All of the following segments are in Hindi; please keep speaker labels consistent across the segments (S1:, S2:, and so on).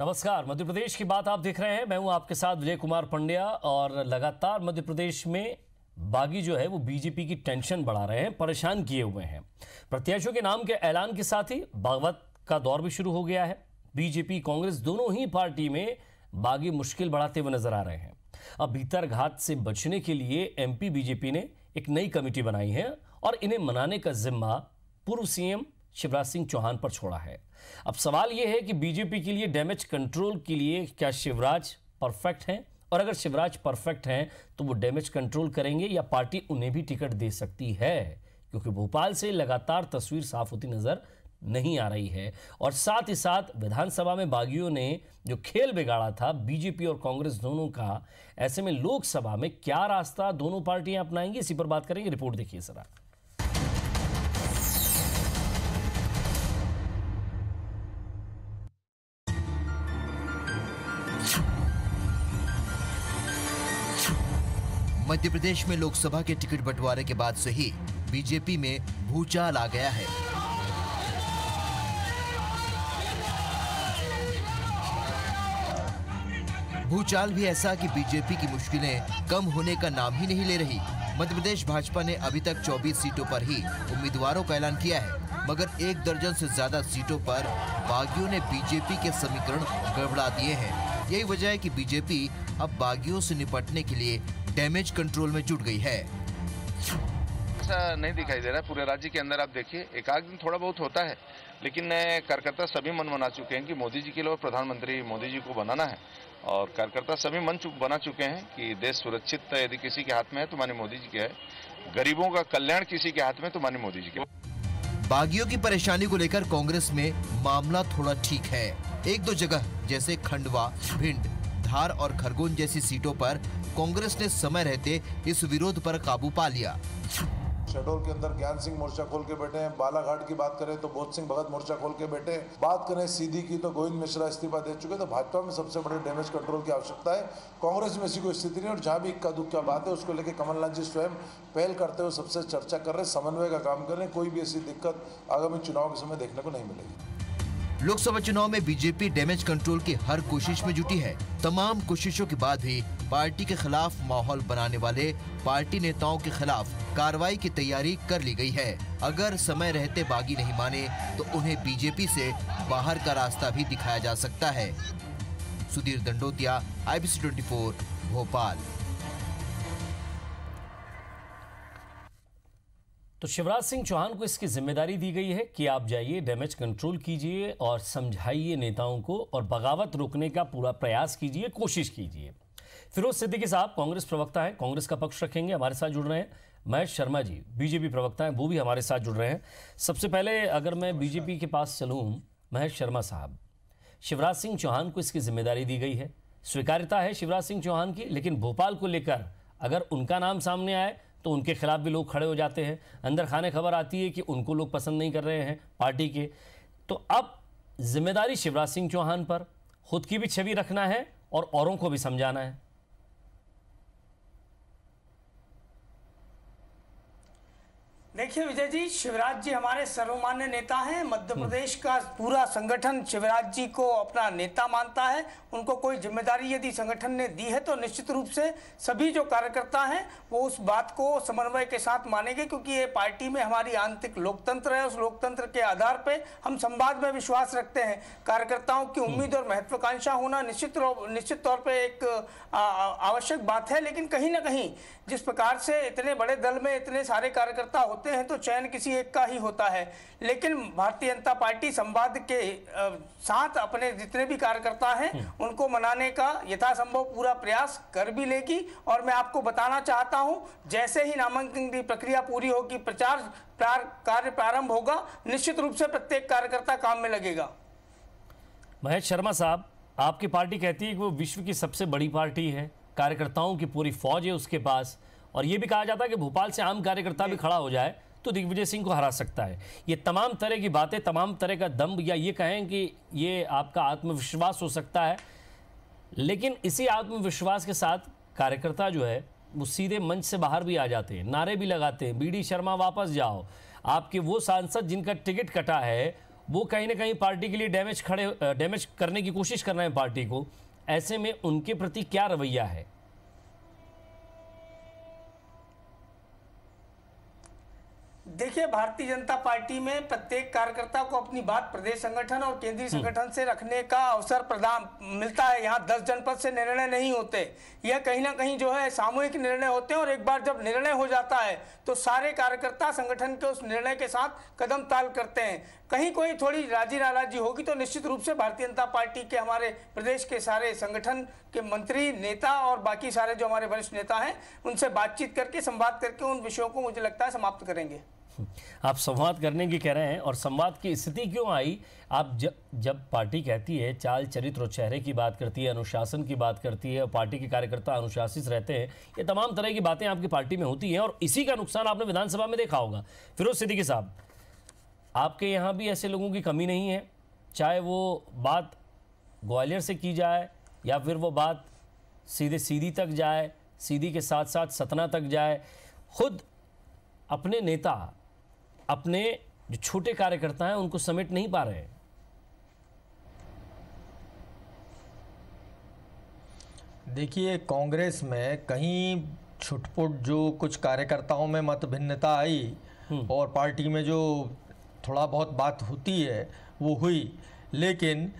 S1: नमस्कार, मध्य प्रदेश की बात आप देख रहे हैं। मैं हूं आपके साथ विजय कुमार पंड्या। और लगातार मध्य प्रदेश में बागी जो है वो बीजेपी की टेंशन बढ़ा रहे हैं, परेशान किए हुए हैं। प्रत्याशियों के नाम के ऐलान के साथ ही बगावत का दौर भी शुरू हो गया है। बीजेपी कांग्रेस दोनों ही पार्टी में बागी मुश्किल बढ़ाते हुए नजर आ रहे हैं। अब भीतरघात से बचने के लिए एमपी बीजेपी ने एक नई कमेटी बनाई है और इन्हें मनाने का जिम्मा पूर्व सीएम शिवराज सिंह चौहान पर छोड़ा है। अब सवाल यह है कि बीजेपी के लिए डैमेज कंट्रोल के लिए क्या शिवराज परफेक्ट हैं, और अगर शिवराज परफेक्ट हैं तो वो डैमेज कंट्रोल करेंगे या पार्टी उन्हें भी टिकट दे सकती है, क्योंकि भोपाल से लगातार तस्वीर साफ होती नजर नहीं आ रही है। और साथ ही साथ विधानसभा में बागियों ने जो खेल बिगाड़ा था बीजेपी और कांग्रेस दोनों का, ऐसे में लोकसभा में क्या रास्ता दोनों पार्टियां अपनाएंगी, इसी पर बात करेंगे। रिपोर्ट देखिए जरा।
S2: मध्य प्रदेश में लोकसभा के टिकट बंटवारे के बाद से ही बीजेपी में भूचाल आ गया है। भूचाल भी ऐसा कि बीजेपी की मुश्किलें कम होने का नाम ही नहीं ले रही। मध्य प्रदेश भाजपा ने अभी तक 24 सीटों पर ही उम्मीदवारों का ऐलान किया है, मगर 1 दर्जन से ज्यादा सीटों पर बागियों ने बीजेपी के समीकरण गड़बड़ा दिए हैं। यही वजह है कि बीजेपी अब बागियों से निपटने के लिए डैमेज कंट्रोल में जुट गई है।
S3: ऐसा नहीं दिखाई दे रहा है पूरे राज्य के अंदर। आप देखिए, एक आध दिन थोड़ा बहुत होता है, लेकिन कार्यकर्ता सभी मन बना चुके हैं कि मोदी जी के लिए प्रधानमंत्री मोदी जी को बनाना है। और कार्यकर्ता सभी मन बना चुके हैं कि देश सुरक्षित यदि किसी के हाथ में है तो माननीय मोदी जी के है, गरीबों का कल्याण किसी के हाथ में तो माननीय मोदी जी के।
S2: बागियों की परेशानी को लेकर कांग्रेस में मामला थोड़ा ठीक है। 1-2 जगह जैसे खंडवा, भिंड, धार और खरगोन जैसी सीटों पर कांग्रेस ने समय रहते इस विरोध पर काबू पा लिया।
S4: शहडोल के अंदर ज्ञान सिंह मोर्चा खोल के बैठे हैं। बालाघाट की बात करें तो बोध सिंह भगत मोर्चा खोल के बैठे हैं। बात करें सीधी की तो गोविंद मिश्रा इस्तीफा दे चुके। तो भाजपा में सबसे बड़े डैमेज कंट्रोल की आवश्यकता है। कांग्रेस में ऐसी कोई स्थिति नहीं। और जहां भी इक्का दुक्का बात है उसको लेकर कमलनाथ जी स्वयं पहल करते हुए सबसे चर्चा कर रहे हैं, समन्वय का काम कर रहे हैं। कोई भी ऐसी दिक्कत आगामी चुनाव के समय देखने को नहीं मिलेगी।
S2: लोकसभा चुनाव में बीजेपी डैमेज कंट्रोल की हर कोशिश में जुटी है। तमाम कोशिशों के बाद भी पार्टी के खिलाफ माहौल बनाने वाले पार्टी नेताओं के खिलाफ कार्रवाई की तैयारी कर ली गई है। अगर समय रहते बागी नहीं माने तो उन्हें बीजेपी से बाहर का रास्ता भी दिखाया जा सकता है। सुधीर दंडोतिया, IBC 24, भोपाल।
S1: तो शिवराज सिंह चौहान को इसकी जिम्मेदारी दी गई है कि आप जाइए, डैमेज कंट्रोल कीजिए और समझाइए नेताओं को और बगावत रोकने का पूरा प्रयास कीजिए, कोशिश कीजिए। फिरोज सिद्दीकी साहब कांग्रेस प्रवक्ता हैं, कांग्रेस का पक्ष रखेंगे, हमारे साथ जुड़ रहे हैं। महेश शर्मा जी बीजेपी प्रवक्ता हैं, वो भी हमारे साथ जुड़ रहे हैं। सबसे पहले अगर मैं बीजेपी के पास चलूँ, महेश शर्मा साहब, शिवराज सिंह चौहान को इसकी जिम्मेदारी दी गई है, स्वीकार्यता है शिवराज सिंह चौहान की, लेकिन भोपाल को लेकर अगर उनका नाम सामने आए तो उनके खिलाफ भी लोग खड़े हो जाते हैं। अंदर खाने खबर आती है कि उनको लोग पसंद नहीं कर रहे हैं पार्टी के। तो अब जिम्मेदारी शिवराज सिंह चौहान पर, खुद की भी छवि रखना है और औरों को भी समझाना है।
S5: देखिए विजय जी, शिवराज जी हमारे सर्वमान्य नेता हैं। मध्य प्रदेश का पूरा संगठन शिवराज जी को अपना नेता मानता है। उनको कोई जिम्मेदारी यदि संगठन ने दी है तो निश्चित रूप से सभी जो कार्यकर्ता हैं वो उस बात को समन्वय के साथ मानेंगे, क्योंकि ये पार्टी में हमारी आंतरिक लोकतंत्र है। उस लोकतंत्र के आधार पर हम संवाद में विश्वास रखते हैं। कार्यकर्ताओं की उम्मीद और महत्वाकांक्षा होना निश्चित तौर पर एक आवश्यक बात है। लेकिन कहीं ना कहीं जिस प्रकार से इतने बड़े दल में इतने सारे कार्यकर्ता होते हैं तो चयन किसी एक का ही होता है। लेकिन भारतीय जनता पार्टी संवाद के साथ अपने जितने भी कार्यकर्ता हैं उनको मनाने का यथासंभव पूरा प्रयास कर भी लेगी। और मैं आपको बताना चाहता हूं, जैसे ही नामांकन की प्रक्रिया पूरी होगी, प्रचार कार्य प्रारंभ होगा, निश्चित रूप से प्रत्येक कार्यकर्ता काम में लगेगा।
S1: महेश शर्मा साहब, आपकी पार्टी कहती है कि वो विश्व की सबसे बड़ी पार्टी है, कार्यकर्ताओं की पूरी फौज है उसके पास, और ये भी कहा जाता है कि भोपाल से आम कार्यकर्ता भी खड़ा हो जाए तो दिग्विजय सिंह को हरा सकता है। ये तमाम तरह की बातें, तमाम तरह का दम, या ये कहें कि ये आपका आत्मविश्वास हो सकता है। लेकिन इसी आत्मविश्वास के साथ कार्यकर्ता जो है वो सीधे मंच से बाहर भी आ जाते हैं, नारे भी लगाते हैं, बीडी शर्मा वापस जाओ। आपके वो सांसद जिनका टिकट कटा है वो कहीं ना कहीं पार्टी के लिए डैमेज करने की कोशिश कर रहे हैं पार्टी को। ऐसे में उनके प्रति क्या रवैया है?
S5: देखिए, भारतीय जनता पार्टी में प्रत्येक कार्यकर्ता को अपनी बात प्रदेश संगठन और केंद्रीय संगठन से रखने का अवसर प्रदान मिलता है। यहाँ 10 जनपद से निर्णय नहीं होते, यह कहीं ना कहीं जो है सामूहिक निर्णय होते हैं, और एक बार जब निर्णय हो जाता है तो सारे कार्यकर्ता संगठन के उस निर्णय के साथ कदम ताल करते हैं। कहीं कोई थोड़ी राजी नाराजी होगी तो निश्चित रूप से भारतीय जनता पार्टी के हमारे प्रदेश के सारे संगठन के मंत्री, नेता और बाकी सारे जो हमारे वरिष्ठ नेता हैं उनसे बातचीत करके, संवाद करके उन विषयों को मुझे लगता है समाप्त करेंगे।
S1: आप संवाद करने की कह रहे हैं, और संवाद की स्थिति क्यों आई? आप जब पार्टी कहती है, चाल चरित्र और चेहरे की बात करती है, अनुशासन की बात करती है, और पार्टी के कार्यकर्ता अनुशासित रहते हैं, ये तमाम तरह की बातें आपकी पार्टी में होती हैं, और इसी का नुकसान आपने विधानसभा में देखा होगा। फिरोज सिद्दीकी साहब, आपके यहाँ भी ऐसे लोगों की कमी नहीं है, चाहे वो बात ग्वालियर से की जाए या फिर वो बात सीधे सीधी तक जाए, सीधी के साथ साथ सतना तक जाए। खुद अपने नेता, अपने जो छोटे कार्यकर्ता हैं, उनको समेट नहीं पा रहे हैं।
S6: देखिए, कांग्रेस में कहीं छुटपुट जो कुछ कार्यकर्ताओं में मत भिन्नता आई और पार्टी में जो थोड़ा बहुत बात होती है वो हुई, लेकिन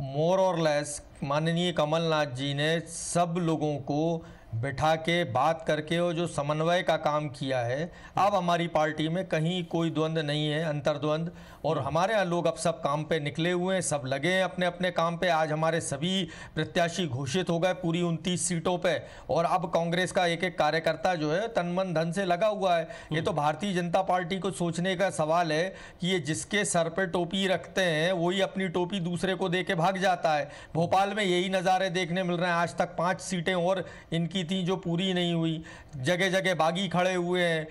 S6: मोर और लेस माननीय कमलनाथ जी ने सब लोगों को बिठा के बात करके और जो समन्वय का काम किया है, अब हमारी पार्टी में कहीं कोई द्वंद्व नहीं है, अंतर्द्वंद। और हमारे यहाँ लोग अब सब काम पे निकले हुए हैं, सब लगे हैं अपने अपने काम पे। आज हमारे सभी प्रत्याशी घोषित हो गए पूरी 29 सीटों पे, और अब कांग्रेस का एक एक कार्यकर्ता जो है तन मन धन से लगा हुआ है। ये तो भारतीय जनता पार्टी को सोचने का सवाल है कि ये जिसके सर पे टोपी रखते हैं वही अपनी टोपी दूसरे को दे के भाग जाता है। भोपाल में यही नज़ारे देखने मिल रहे हैं। आज तक 5 सीटें और इनकी थी जो पूरी नहीं हुई, जगह जगह बागी खड़े हुए हैं,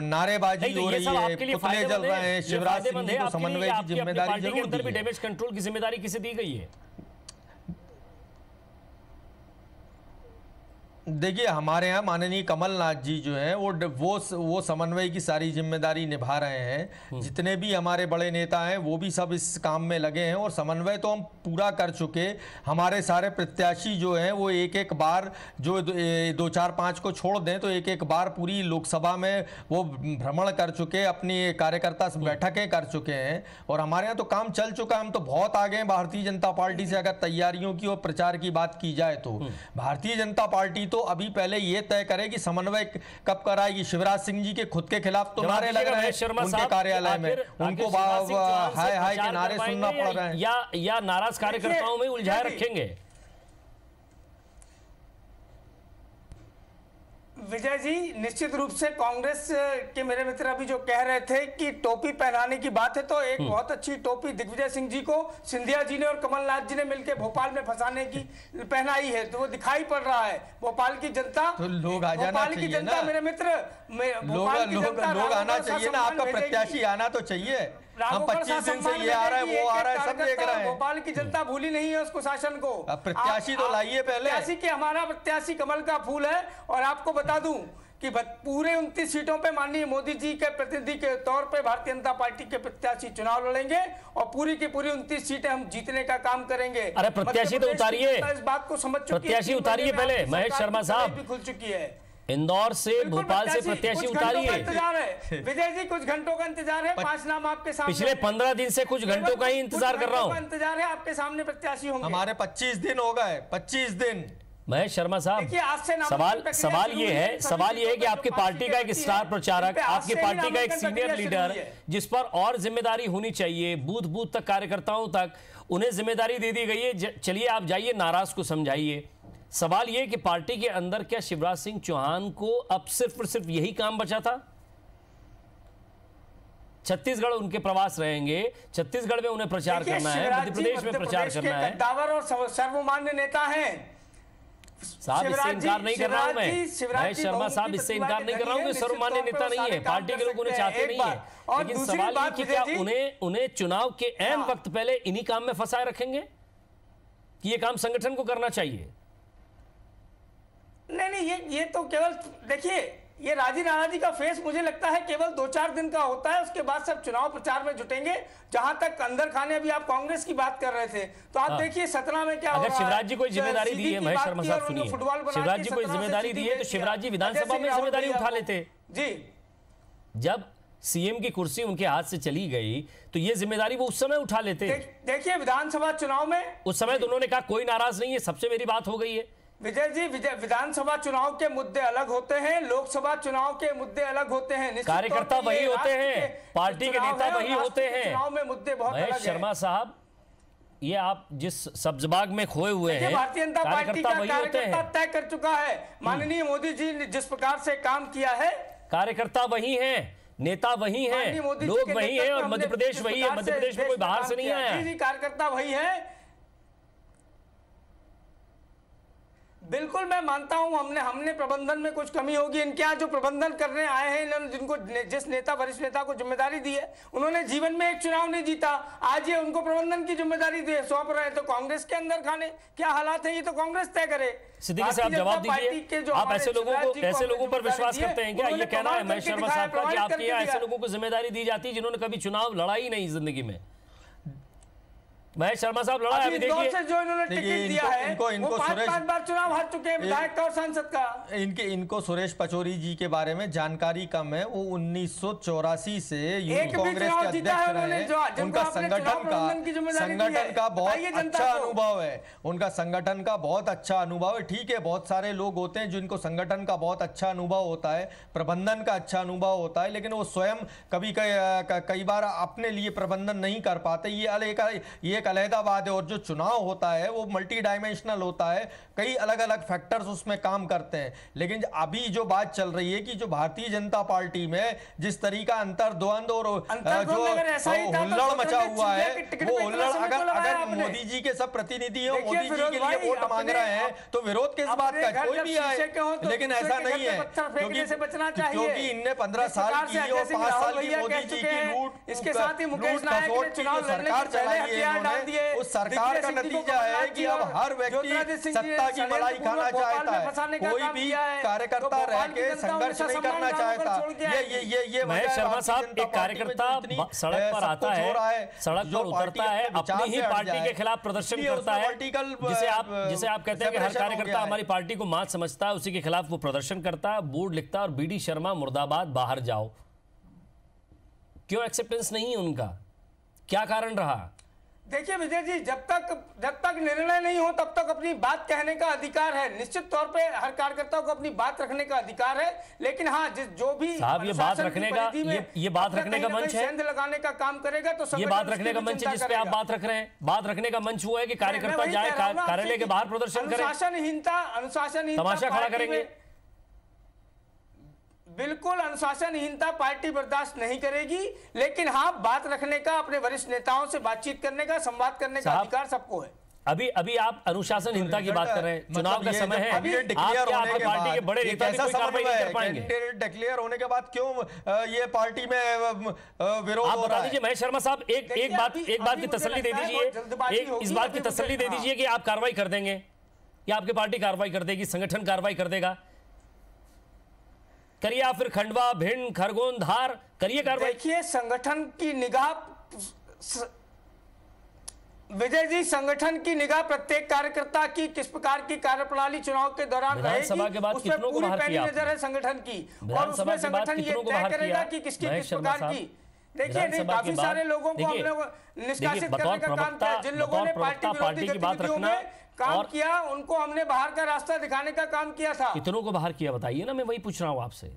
S6: नारेबाजी हो रही है, पुतले जल रहे हैं। शिवराज सिंह जी को समन्वय की जिम्मेदारी जरूर दी है।
S1: डैमेज कंट्रोल की जिम्मेदारी किसे दी गई है?
S6: देखिए, हमारे यहाँ माननीय कमलनाथ जी जो हैं वो समन्वय की सारी जिम्मेदारी निभा रहे हैं। जितने भी हमारे बड़े नेता हैं वो भी सब इस काम में लगे हैं, और समन्वय तो हम पूरा कर चुके। हमारे सारे प्रत्याशी जो हैं वो एक एक बार, जो 2, 4, 5 को छोड़ दें तो एक एक बार पूरी लोकसभा में वो भ्रमण कर चुके, अपनी कार्यकर्ता बैठकें कर चुके हैं, और हमारे यहाँ तो काम चल चुका है। हम तो बहुत आगे हैं भारतीय जनता पार्टी से। अगर तैयारियों की और प्रचार की बात की जाए तो भारतीय जनता पार्टी तो अभी पहले ये तय करे कि समन्वय कब कराएगी। शिवराज सिंह जी के खुद के खिलाफ तो नारे लग रहे हैं उनके कार्यालय में, उनको हाय हाय के नारे सुनना पड़ रहे हैं,
S1: या नाराज कार्यकर्ताओं में उलझाए रखेंगे।
S5: विजय जी, निश्चित रूप से कांग्रेस के मेरे मित्र अभी जो कह रहे थे कि टोपी पहनाने की बात है, तो एक बहुत अच्छी टोपी दिग्विजय सिंह जी को सिंधिया जी ने और कमलनाथ जी ने मिलकर भोपाल में फंसाने की पहनाई है, तो वो दिखाई पड़ रहा है। भोपाल की जनता,
S6: तो लोग आ जाना चाहिए ना
S5: मेरे मित्र,
S6: लोग आना चाहिए ना। आपका प्रत्याशी आना तो चाहिए। हम 25 दिन से ये आ रहा है, वो आ रहा है, सब देख रहे हैं।
S5: भोपाल की जनता भूली नहीं है उसको, शासन को।
S6: प्रत्याशी तो लाइए पहले।
S5: प्रत्याशी के हमारा प्रत्याशी कमल का फूल है, और आपको बता दूं कि पूरे 29 सीटों पे माननीय मोदी जी के प्रतिनिधि के तौर पे भारतीय जनता पार्टी के प्रत्याशी चुनाव लड़ेंगे, और पूरी की पूरी 29 सीटें हम जीतने का काम करेंगे।
S1: अरे प्रत्याशी तो उतारिए,
S5: इस बात को समझ चुकी है,
S1: प्रत्याशी उतारिए पहले। महेश शर्मा साहब
S5: भी खुल चुकी है।
S1: इंदौर से भोपाल से प्रत्याशी उतारिए।
S5: विजय जी, कुछ घंटों का इंतजार है। 5 नाम आपके सामने,
S1: पिछले 15 दिन से कुछ घंटों का ही इंतजार कर रहा हूँ।
S5: इंतजार है, आपके सामने प्रत्याशी होंगे।
S6: हमारे 25 दिन हो गए, 25 दिन।
S1: महेश शर्मा साहब, सवाल ये है कि आपकी पार्टी का एक स्टार प्रचारक, आपकी पार्टी का एक सीनियर लीडर, जिस पर और जिम्मेदारी होनी चाहिए, बूथ बूथ तक, कार्यकर्ताओं तक, उन्हें जिम्मेदारी दे दी गई है। चलिए आप जाइए, नाराज को समझाइए। सवाल यह कि पार्टी के अंदर क्या शिवराज सिंह चौहान को अब सिर्फ और सिर्फ यही काम बचा था? छत्तीसगढ़ उनके प्रवास रहेंगे, छत्तीसगढ़ में उन्हें प्रचार करना है, मध्य प्रदेश में प्रचार करना है।
S5: दावर और सर्वमान्य नेता हैं
S1: साहब, इससे इनकार नहीं कर रहा हूं मैं। महेश शर्मा साहब, इससे इनकार नहीं कर रहा हूं कि सर्वमान्य नेता नहीं है, पार्टी के लोग उन्हें चाहते नहीं है, लेकिन सवाल ये कि क्या उन्हें चुनाव के ऐन वक्त पहले इन्हीं काम में फंसाए रखेंगे कि ये काम संगठन को करना चाहिए?
S5: नहीं, ये तो केवल देखिए, ये राजी नाराजी का फेस मुझे लगता है केवल 2-4 दिन का होता है, उसके बाद सब चुनाव प्रचार में जुटेंगे। जहां तक अंदर खाने, अभी आप कांग्रेस की बात कर रहे थे, तो आप देखिए सतना में क्या हो रहा है।
S1: अगर शिवराज जी कोई जिम्मेदारी दी है, महेश शर्मा साहब सुनिए, शिवराज जी कोई जिम्मेदारी दी है तो शिवराज जी विधानसभा में जिम्मेदारी उठा लेते
S5: जी।
S1: जब सीएम की कुर्सी उनके हाथ से चली गई तो ये जिम्मेदारी वो उस समय उठा लेते।
S5: देखिए विधानसभा चुनाव में उस
S1: समय तो उन्होंने कहा कोई नाराज नहीं है, सबसे मेरी बात हो गई है।
S5: विजय जी, विधानसभा चुनाव के मुद्दे अलग होते हैं, लोकसभा चुनाव के मुद्दे अलग होते हैं।
S1: कार्यकर्ता वही होते हैं, पार्टी के नेता वही होते हैं।
S5: चुनाव में मुद्दे बहुत अलग हैं।
S1: शर्मा साहब, ये आप जिस सब्जबाग में खोए हुए हैं,
S5: भारतीय जनता पार्टी का कार्यकर्ता तय कर चुका है। माननीय मोदी जी ने जिस प्रकार से काम किया है,
S1: कार्यकर्ता वही है, नेता वही हैं, लोग वही हैं, और मध्य प्रदेश वही है। मध्य प्रदेश में कोई बाहर से नहीं आया।
S5: जी, कार्यकर्ता वही है। बिल्कुल मैं मानता हूं हमने प्रबंधन में कुछ कमी होगी। इनके यहाँ जो प्रबंधन करने आए हैं, इन्होंने जिनको जिस नेता, वरिष्ठ नेता को जिम्मेदारी दी है, उन्होंने जीवन में एक चुनाव नहीं जीता। आज ये उनको प्रबंधन की जिम्मेदारी सौंप रहे हैं, तो कांग्रेस के अंदर खाने क्या हालात है ये तो कांग्रेस तय करे।
S1: सिद्दीकी साहब जवाब दीजिए, आप ऐसे लोगों पर विश्वास करते हैं क्या? ये कहना है महेश शर्मा साहब का कि आपके यहाँ ऐसे लोगों को जिम्मेदारी दी जाती है जिन्होंने कभी चुनाव लड़ा ही नहीं जिंदगी में। महेश शर्मा साहब लड़ा है,
S5: देखिए जो इन्होंने टिकट दिया है, इनको 5 बार चुनाव हार चुके हैं विधायक का और सांसद का।
S6: इनको सुरेश पचौरी जी के बारे में जानकारी कम है। वो 1984 से यूथ कांग्रेस के अध्यक्ष रहे हैं। उनका संगठन का बहुत अच्छा अनुभव है। उनका संगठन का बहुत अच्छा अनुभव है। ठीक है, बहुत सारे लोग होते हैं जिनको संगठन का बहुत अच्छा अनुभव होता है, प्रबंधन का अच्छा अनुभव होता है, लेकिन वो स्वयं कई बार अपने लिए प्रबंधन नहीं कर पाते। ये अलहदा बात है। और जो चुनाव होता है वो मल्टी डायमेंशनल होता है, कई अलग अलग फैक्टर्स उसमें काम करते हैं। लेकिन अभी जो बात चल रही है कि जो भारतीय जनता पार्टी में जिस तरीका अंतर्द्वंद और जो हुल्लड़ मचा हुआ है, वो हुल्लड़ अगर मोदी जी के सब प्रतिनिधि हो, मोदी जी के लिए वोट मांग रहे हैं, तो विरोध किस बात का? कोई भी आए, लेकिन ऐसा नहीं है, क्योंकि इनने 15 साल की और 5 साल की मोदी जी की लूट,
S5: इसके साथ ही मुकेश नायक ने चुनाव
S6: सरकार चलाई है, उस सरकार का नतीजा है कि अब हर व्यक्ति सत्ता की मलाई खाना चाहता है। कोई भी कार्यकर्ता रह के संघर्ष नहीं करना चाहता। ये
S1: महेश शर्मा साहब, एक कार्यकर्ता सड़क पर आता है, सड़क पर उतरता है, अपनी ही पार्टी के खिलाफ प्रदर्शन करता है, जिसे आप कहते हैं कि हर कार्यकर्ता हमारी पार्टी को मात समझता है, उसी के खिलाफ वो प्रदर्शन करता है, बोर्ड लिखता है और बीडी शर्मा मुर्दाबाद, बाहर जाओ। क्यों एक्सेप्टेंस नहीं है उनका? क्या कारण रहा?
S5: देखिए विजय जी, जब तक निर्णय नहीं हो तब तक अपनी बात कहने का अधिकार है। निश्चित तौर पे हर कार्यकर्ता को अपनी बात रखने का अधिकार है, लेकिन हाँ, जो भी
S1: साहब ये बात रखने का ये बात रखने का मंच है,
S5: लगाने का काम करेगा तो
S1: ये बात रखने का मंच है जिसपे आप बात रख रहे हैं। बात रखने का मंच वो है कि कार्यकर्ता जाए कार्यालय के बाहर प्रदर्शन करे,
S5: अनुशासनहीनता
S1: तमाशा खड़ा करेंगे।
S5: बिल्कुल अनुशासनहीनता पार्टी बर्दाश्त नहीं करेगी, लेकिन हाँ, बात रखने का, अपने वरिष्ठ नेताओं से बातचीत करने का, संवाद करने का अधिकार सबको है।
S1: अभी आप अनुशासनहीनता की बात कर रहे हैं, चुनाव का समय है, आप पार्टी के बड़े नेता भी कोई कार्रवाई नहीं कर पाएंगे।
S6: डिक्लेयर होने के बाद क्यों ये पार्टी में विरोध
S1: आप बता दीजिए महेश शर्मा साहब, एक बात की तसल्ली दे दीजिए, इस बात की तसल्ली दे दीजिए कि आप कार्रवाई कर देंगे या आपकी पार्टी कार्रवाई कर देगी, संगठन कार्रवाई कर देगा? करिए आप फिर खंडवा, भिंड, खरगोन, धार करिए कार्रवाई।
S5: देखिए संगठन की निगाह, विजय जी, संगठन की निगाह प्रत्येक कार्यकर्ता की किस प्रकार की कार्यप्रणाली चुनाव के दौरान रहेगी, उस पर पूरी पैनी नजर है संगठन की, और उसमें संगठन ये तय करेगा कि किसकी किस प्रकार की। देखिए काफी सारे लोगों को हम लोग निष्कासित करने का काम किया। जिन लोगों ने पार्टी की गतिविधियों में काम किया, उनको हमने बाहर का रास्ता दिखाने का काम किया था।
S1: कितनों को बाहर किया बताइए ना, मैं वही पूछ रहा हूं आपसे।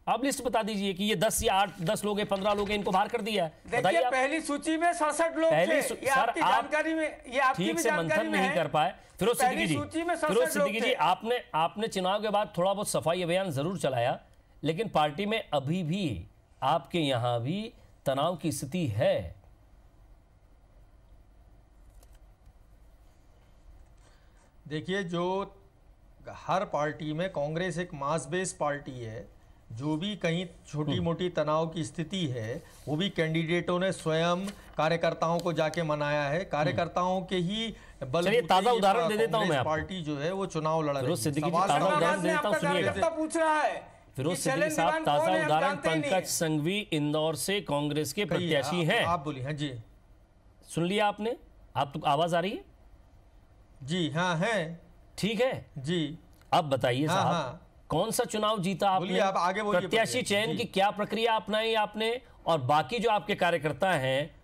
S1: आप लिस्ट बता दीजिए कि ये 10 या 8-10 लोग हैं, 15 लोग हैं, इनको बाहर कर दिया है।
S5: देखिए पहली सूची में 67 लोग थे। ये आपकी जानकारी में, ये आपकी
S1: ठीक से मंथन नहीं कर पाए। फिरोज सिद्दीकी जी, आपने चुनाव के बाद थोड़ा बहुत सफाई अभियान जरूर चलाया, लेकिन पार्टी में अभी भी आपके यहां भी तनाव की स्थिति है।
S6: देखिए, जो हर पार्टी में, कांग्रेस एक मास बेस पार्टी है, जो भी कहीं छोटी मोटी तनाव की स्थिति है वो भी कैंडिडेटों ने स्वयं कार्यकर्ताओं को जाके मनाया है। कार्यकर्ताओं के ही
S1: चलिए ताजा उदाहरण दे देता हूं मैं आपको।
S6: पार्टी जो है वो चुनाव लड़ रही है।
S1: सिद्दीकी जी ताजा उदाहरण दे देता हूं, सुनिएगा।
S5: पूछ रहा है
S1: फिरोज सिद्दीकी के साथ ताजा उदाहरण पंकज संघवी इंदौर से कांग्रेस के प्रत्याशी हैं।
S6: आप बोलिए। हाँ जी,
S1: सुन लिया आपने? आप तो आवाज आ रही है?
S6: जी हाँ है,
S1: ठीक है जी। अब बताइए साहब, कौन सा चुनाव जीता आपने?
S6: आप आगे बोलिए।
S1: प्रत्याशी चयन की क्या प्रक्रिया अपनाई आपने? और बाकी जो आपके कार्यकर्ता हैं,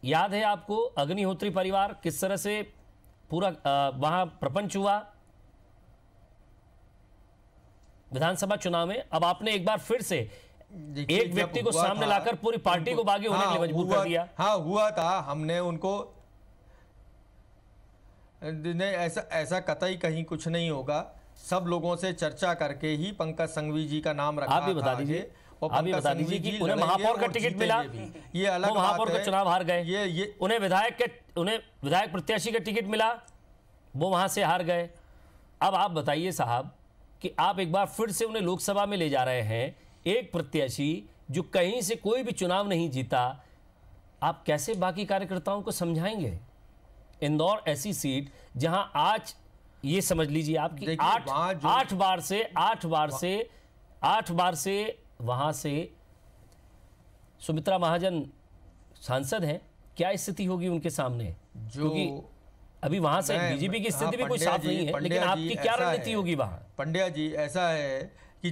S1: याद है आपको अग्निहोत्री परिवार किस तरह से पूरा वहां प्रपंच हुआ विधानसभा चुनाव में? अब आपने एक बार फिर से एक व्यक्ति को सामने लाकर पूरी पार्टी को बागी होने के लिए मजबूर कर दिया।
S6: हाँ हुआ था, हमने उनको नहीं, ऐसा कतई कहीं कुछ नहीं होगा। सब लोगों से चर्चा करके ही पंकज संघवी जी का नाम रखा।
S1: आप भी बता दीजिए, आप भी बता दीजिए कि उन्हें महापौर का टिकट मिला,
S6: ये अलग बात है।
S1: महापौर का चुनाव हार गए। उन्हें विधायक प्रत्याशी का टिकट मिला, वो वहां से हार गए। अब आप बताइए साहब कि आप एक बार फिर से उन्हें लोकसभा में ले जा रहे हैं, एक प्रत्याशी जो कहीं से कोई भी चुनाव नहीं जीता। आप कैसे बाकी कार्यकर्ताओं को समझाएंगे? इंदौर ऐसी सीट जहां आज ये समझ लीजिए आप कि आठ बार से वहां से सुमित्रा महाजन सांसद हैं। क्या स्थिति होगी उनके सामने? क्योंकि अभी वहां से बीजेपी की स्थिति भी कोई साफ नहीं है, लेकिन आपकी क्या रणनीति होगी वहां?
S6: पंड्या जी, ऐसा है कि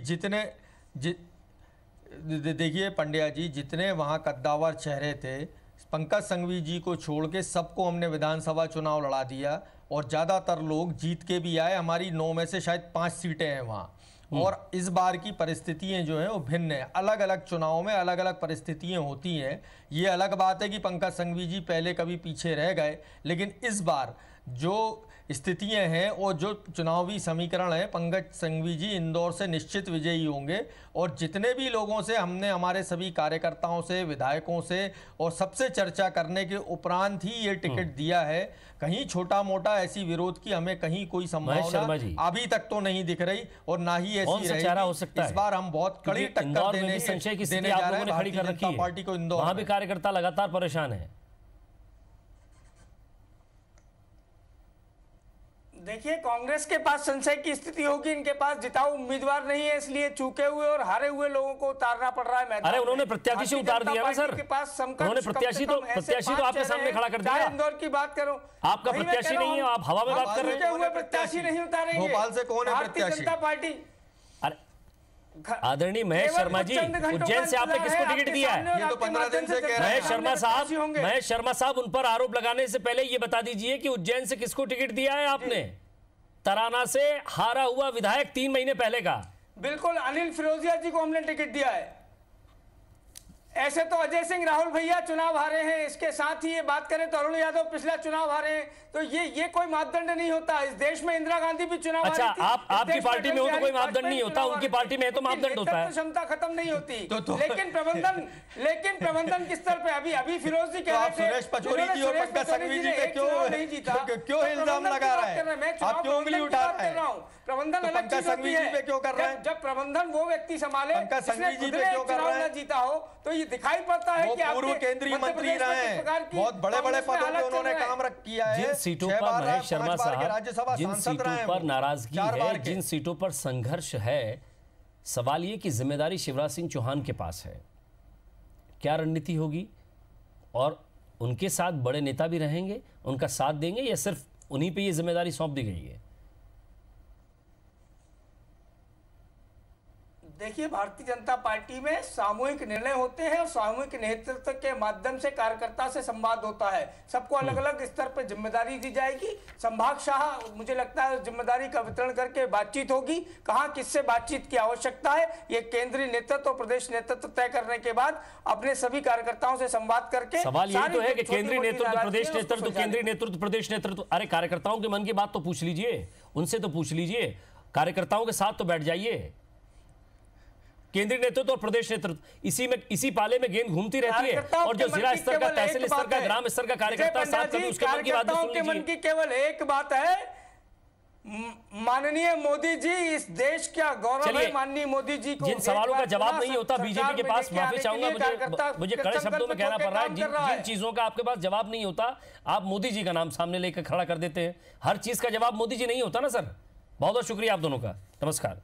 S6: देखिए पंड्या जी, जितने वहां कद्दावर चेहरे थे, पंकज संघवी जी को छोड़ के सबको हमने विधानसभा चुनाव लड़ा दिया और ज़्यादातर लोग जीत के भी आए। हमारी 9 में से शायद 5 सीटें हैं वहाँ। और इस बार की परिस्थितियां जो हैं वो भिन्न है। अलग अलग चुनाव में अलग अलग परिस्थितियां होती हैं। ये अलग बात है कि पंकज संघवी जी पहले कभी पीछे रह गए, लेकिन इस बार जो स्थितियां हैं और जो चुनावी समीकरण है, पंकज संघवी जी इंदौर से निश्चित विजयी होंगे। और जितने भी लोगों से हमने, हमारे सभी कार्यकर्ताओं से, विधायकों से और सबसे चर्चा करने के उपरांत ही ये टिकट दिया है। कहीं छोटा मोटा ऐसी विरोध की हमें कहीं कोई संभावना अभी तक तो नहीं दिख रही और ना ही ऐसी रहेगी। इस बार हम बहुत कड़ी टक्कर देने जा रहे हैं भारतीय जनता पार्टी को। इंदौर
S1: वहां भी कार्यकर्ता लगातार परेशान है।
S5: देखिए, कांग्रेस के पास संशय की स्थिति होगी, इनके पास जिताऊ उम्मीदवार नहीं है, इसलिए चूके हुए और हारे हुए लोगों को उतारना पड़ रहा है मैदान।
S1: अरे उन्होंने प्रत्याशी से उतार दिया ना सर, उन्होंने प्रत्याशी तो आपके सामने खड़ा कर दिया।
S5: इंदौर की बात करो,
S1: आपका प्रत्याशी नहीं है, आप हवा में बात कर रहे हैं।
S5: प्रत्याशी नहीं उतारेंगे।
S6: भोपाल से कौन है
S5: भारतीय जनता पार्टी?
S1: आदरणीय महेश शर्मा जी, उज्जैन से आपने किसको टिकट दिया है?
S6: ये तो 15 दिन से कह रहे हैं।
S1: महेश शर्मा साहब, उन पर आरोप लगाने से पहले ये बता दीजिए कि उज्जैन से किसको टिकट दिया है आपने? तराना से हारा हुआ विधायक 3 महीने पहले का।
S5: बिल्कुल, अनिल फिरोजिया जी को हमने टिकट दिया है। ऐसे तो अजय सिंह राहुल भैया चुनाव हारे हैं, इसके साथ ही ये बात करें तो अरुण यादव पिछला चुनाव हारे हैं। तो ये कोई मापदंड नहीं होता। इस देश में इंदिरा गांधी भी चुनाव
S1: अच्छा, आपकी पार्टी में हो तो कोई मापदंड नहीं होता, उनकी पार्टी में है तो मापदंड होता है।
S5: क्षमता खत्म नहीं होती। लेकिन प्रबंधन किस स्तर पे? अभी फिरोज जी कह रहे थे
S6: सुरेश पचौरी जी और पंकज संघवी जी पे क्यों इल्जाम लगा रहे हैं? आप क्यों उंगली उठा रहे हैं?
S5: प्रबंधन अलग चीज होती है।
S6: क्यों कर रहे हैं?
S5: जब प्रबंधन वो व्यक्ति संभाले
S6: पंकज संघवी जी पे क्यों कर रहे हैं?
S5: जीता हो तो ये दिखाई पड़ता है कि
S6: पूर्व केंद्रीय मंत्री रहे हैं, बहुत बड़े-बड़े पदों पे उन्होंने काम किया है।
S1: जिन सीटों पर महेश शर्मा साहब, जिन सीटों पर नाराजगी है, जिन सीटों पर संघर्ष है, सवाल ये कि जिम्मेदारी शिवराज सिंह चौहान के पास है। क्या रणनीति होगी? और उनके साथ बड़े नेता भी रहेंगे, उनका साथ देंगे, या सिर्फ उन्हीं पे ये जिम्मेदारी सौंप दी गई है?
S5: देखिए, भारतीय जनता पार्टी में सामूहिक निर्णय होते हैं और सामूहिक नेतृत्व के माध्यम से कार्यकर्ता से संवाद होता है। सबको अलग अलग स्तर पर जिम्मेदारी दी जाएगी। संभाग शाह, मुझे लगता है जिम्मेदारी का वितरण करके बातचीत होगी। कहां किससे बातचीत की आवश्यकता है, ये केंद्रीय नेतृत्व और प्रदेश नेतृत्व तय करने के बाद अपने सभी कार्यकर्ताओं से संवाद करके।
S1: सवाल यही तो है कि केंद्रीय नेतृत्व, प्रदेश नेतृत्व, केंद्रीय नेतृत्व, प्रदेश नेतृत्व। अरे कार्यकर्ताओं के मन की बात तो पूछ लीजिए, उनसे तो पूछ लीजिए, कार्यकर्ताओं के साथ तो बैठ जाइए। केंद्रीय नेतृत्व और प्रदेश नेतृत्व इसी पाले में गेंद घूमती रहती है, और जो जिला स्तर का, तहसील स्तर का, ग्राम स्तर का कार्यकर्ता साथ कभी उसके मन की बात सुन लीजिए।
S5: मन की केवल एक बात है, माननीय मोदी जी, इस देश का गौरव है। माननीय मोदी जी को
S1: जिन सवालों का जवाब नहीं होता बीजेपी के पास, माफी चाहूंगा, मुझे कड़े शब्दों में कहना पड़ रहा है, जिन चीजों का आपके पास जवाब नहीं होता, आप मोदी जी का नाम सामने लेकर खड़ा कर देते हैं। हर चीज का जवाब मोदी जी नहीं होता ना सर। बहुत बहुत शुक्रिया आप दोनों का। नमस्कार।